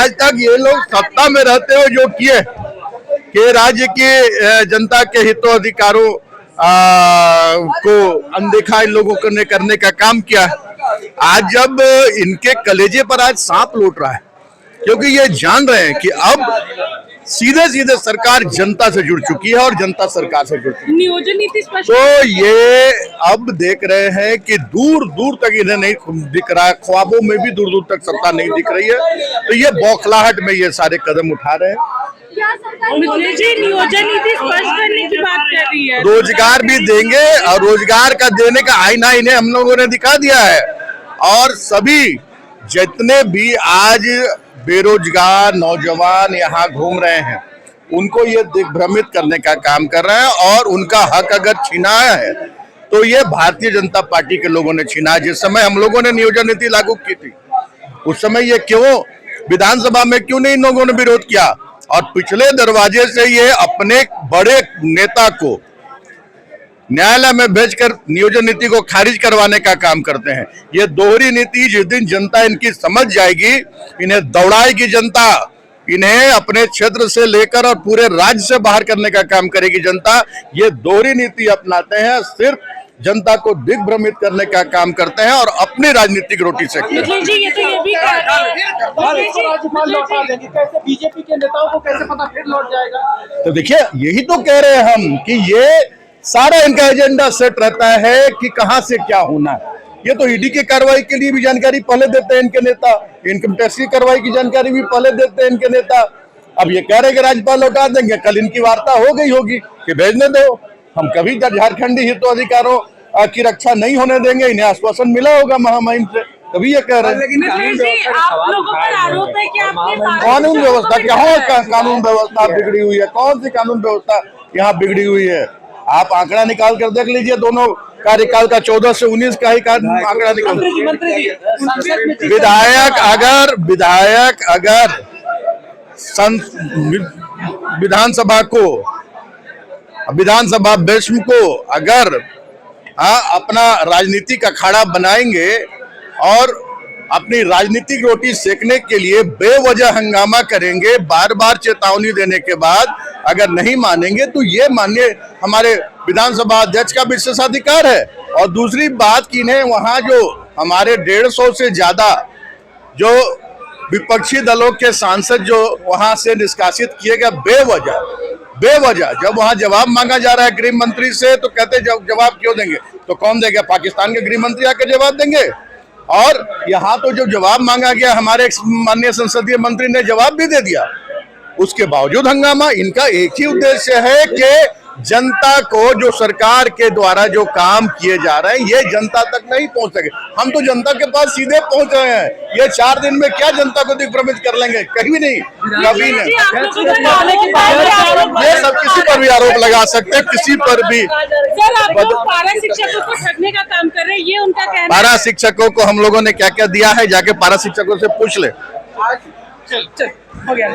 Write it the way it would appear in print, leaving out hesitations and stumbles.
आज तक ये लोग सत्ता में रहते हुए जो किए कि राज्य की जनता के हितों अधिकारों को अनदेखा इन लोगों ने करने का काम किया। आज जब इनके कलेजे पर आज सांप लौट रहा है, क्योंकि ये जान रहे हैं कि अब सीधे सीधे सरकार जनता से जुड़ चुकी है और जनता सरकार से जुड़ चुकी है। नियोजन नीति स्पष्ट, तो ये अब देख रहे हैं कि दूर दूर तक इन्हें नहीं दिख रहा है, ख्वाबों में भी दूर दूर तक सत्ता नहीं दिख रही है। तो ये बौखलाहट में ये सारे कदम उठा रहे हैं। मिथिलेश जी नियोजन नीति स्पष्ट करने की बात कर रही है। रोजगार भी देंगे और रोजगार का देने का आईना इन्हें हम लोगों ने दिखा दिया है। और सभी जितने भी आज बेरोजगार नौजवान यहाँ घूम रहे हैं, उनको ये दिग्भ्रमित करने का काम कर रहे हैं। और उनका हक अगर छीनाया है तो ये भारतीय जनता पार्टी के लोगों ने छीना। जिस समय हम लोगों ने नियोजन नीति लागू की थी, उस समय ये क्यों विधानसभा में क्यों नहीं इन लोगों ने विरोध किया? और पिछले दरवाजे से ये अपने बड़े नेता को न्यायालय में भेजकर नियोजन नीति को खारिज करवाने का काम करते हैं। ये दोहरी नीति जिस दिन जनता इनकी समझ जाएगी, इन्हें दौड़ाएगी जनता, इन्हें अपने क्षेत्र से लेकर और पूरे राज्य से बाहर करने का काम करेगी जनता। ये दोहरी नीति अपनाते हैं, सिर्फ जनता को दिग्भ्रमित करने का काम करते हैं और अपनी राजनीतिक रोटी सेकते हैं। जी ये तो ये भी बीजेपी के नेताओं को कैसे पता फिर लौट जाएगा? तो देखिए, यही तो कह रहे हैं हम कि ये सारा इनका एजेंडा सेट रहता है कि कहां से क्या होना है। ये तो ईडी की कार्रवाई के लिए भी जानकारी पहले देते हैं इनके नेता, इनकम टैक्स की कार्रवाई की जानकारी भी पहले देते हैं इनके नेता। अब ये कह रहे हैं कि राज्यपाल लौटा देंगे, कल इनकी वार्ता हो गई होगी कि भेजने दो, हम कभी झारखंडी हितों अधिकारों की रक्षा नहीं होने देंगे। इन्हें आश्वासन मिला होगा महामहिम से, तभी ये कह रहे हैं। आप लोगों पर आरोप है कि आपने कानून व्यवस्था, कहाँ कानून व्यवस्था बिगड़ी हुई है? कौन सी कानून व्यवस्था यहाँ बिगड़ी हुई है? आप आंकड़ा निकाल कर देख लीजिए, दोनों कार्यकाल का 14 से 19 का ही आंकड़ा निकाल। विधायक अगर विधानसभा भीष्म को अगर अपना राजनीतिक अखाड़ा बनाएंगे और अपनी राजनीतिक रोटी सेकने के लिए बेवजह हंगामा करेंगे, बार बार चेतावनी देने के बाद अगर नहीं मानेंगे, तो ये माननीय हमारे विधानसभा अध्यक्ष का विशेषाधिकार है। और दूसरी बात कि इन्हें वहां जो हमारे 150 से ज्यादा जो विपक्षी दलों के सांसद जो वहां से निष्कासित किए गए बेवजह जब वहां जवाब मांगा जा रहा है गृह मंत्री से, तो कहते जवाब क्यों देंगे? तो कौन देगा? पाकिस्तान के गृह मंत्री आकर जवाब देंगे। और यहाँ तो जो जवाब मांगा गया, हमारे माननीय संसदीय मंत्री ने जवाब भी दे दिया, उसके बावजूद हंगामा। इनका एक ही उद्देश्य है कि जनता को जो सरकार के द्वारा जो काम किए जा रहे हैं, ये जनता तक नहीं पहुंच सके। हम तो जनता के पास सीधे पहुंच रहे हैं। ये 4 दिन में क्या जनता को दिग्भ्रमित कर लेंगे? कहीं नहीं, कभी नहीं। ये सब किसी पर भी आरोप लगा सकते हैं, किसी पर भी। सर, आप लोग पारा शिक्षकों को ठगने का काम कर रहे हैं, ये उनका कहना है। पारा शिक्षकों को हम लोगों ने क्या क्या दिया है, जाके पारा शिक्षकों से पूछ ले। चल हो गया।